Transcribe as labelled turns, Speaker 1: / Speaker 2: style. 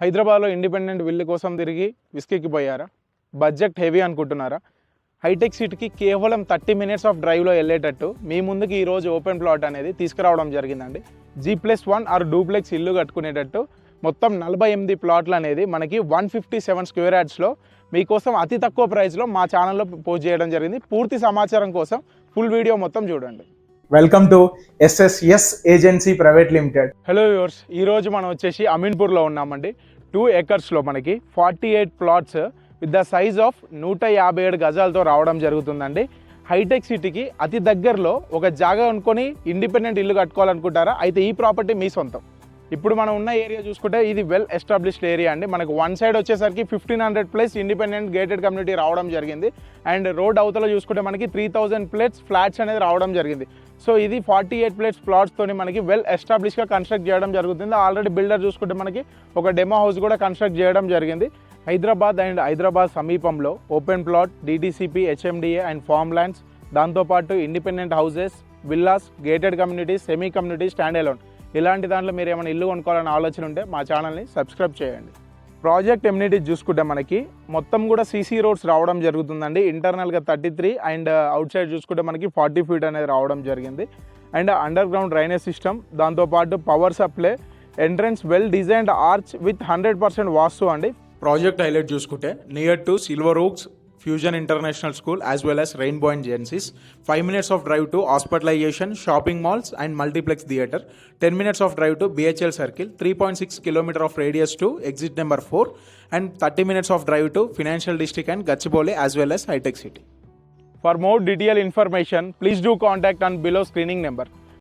Speaker 1: హైదరాబాద్లో ఇండిపెండెంట్ విల్లు కోసం తిరిగి విసికెక్కిపోయారా? బడ్జెట్ హెవీ అనుకుంటున్నారా? హైటెక్ సిటీకి కేవలం 30 minutes ఆఫ్ డ్రైవ్లో వెళ్ళేటట్టు మీ ముందుకి ఈరోజు ఓపెన్ ప్లాట్ అనేది తీసుకురావడం జరిగిందండి. G+1 ఆర్ డూప్లెక్స్ ఇల్లు కట్టుకునేటట్టు మొత్తం 48 ప్లాట్లు అనేది మనకి 157 స్క్వేర్ యార్డ్స్లో మీకోసం అతి తక్కువ ప్రైస్లో మా ఛానల్లో పోస్ట్ చేయడం జరిగింది. పూర్తి సమాచారం కోసం ఫుల్ వీడియో మొత్తం చూడండి.
Speaker 2: Welcome to SSS agency private limited.
Speaker 1: Hello viewers, ఈరోజు మనం వచ్చేసి అమీన్పూర్లో ఉన్నామండి. 2 acresలో మనకి 48 plots with the size of 157 గజాలతో రావడం జరుగుతుందండి. హైటెక్ సిటీకి అతి దగ్గరలో ఒక జాగా అనుకొని ఇండిపెండెంట్ ఇల్లు కట్టుకోవాలనుకుంటారా? అయితే ఈ ప్రాపర్టీ మీ సొంతం. ఇప్పుడు మనం ఉన్న ఏరియా చూసుకుంటే ఇది వెల్ ఎస్టాబ్లిష్డ్ ఏరియా అండి. మనకు వన్ సైడ్ వచ్చేసరికి 1500+ ఇండిపెండెంట్ గేటెడ్ కమ్యూనిటీ రావడం జరిగింది. అండ్ రోడ్ అవతల చూసుకుంటే మనకి 3000+ ఫ్లాట్స్ అనేది రావడం జరిగింది. సో ఇది 48+ ప్లాట్స్తోని మనకి వెల్ ఎస్టాబ్లిష్గా కన్స్ట్రక్ట్ చేయడం జరుగుతుంది. ఆల్రెడీ బిల్డర్ చూసుకుంటే మనకి ఒక డెమో హౌస్ కూడా కన్స్ట్రక్ట్ చేయడం జరిగింది. హైదరాబాద్ సమీపంలో open plot, DTCP, HMDA and farm lands, దాంతోపాటు independent houses, villas, gated communities, semi community, stand alone ఇలాంటి దాంట్లో మీరు ఏమైనా ఇల్లు కొనుక్కోవాలని ఆలోచన ఉంటే మా ఛానల్ని సబ్స్క్రైబ్ చేయండి. ప్రాజెక్ట్ ఎమ్యూనిటీస్ చూసుకుంటే మనకి మొత్తం కూడా CC రోడ్స్ రావడం జరుగుతుందండి. ఇంటర్నల్గా 33 అండ్ అవుట్ సైడ్ చూసుకుంటే మనకి 40 feet అనేది రావడం జరిగింది. And underground drainage system, దాంతోపాటు power supply, entrance well designed arch with 100% vastu అండి. ప్రాజెక్ట్ హైలైట్ చూసుకుంటే near to Silver Oaks Fusion International School as well as Rainbow and Genesis, 5 minutes of drive to hospitalisation, shopping malls and multiplex theatre, 10 minutes of drive to BHL circle, 3.6 km of radius to exit number 4 and 30 minutes of drive to financial district and Gachibowli as well as Hitech City. For more detail information please do contact on below screening number.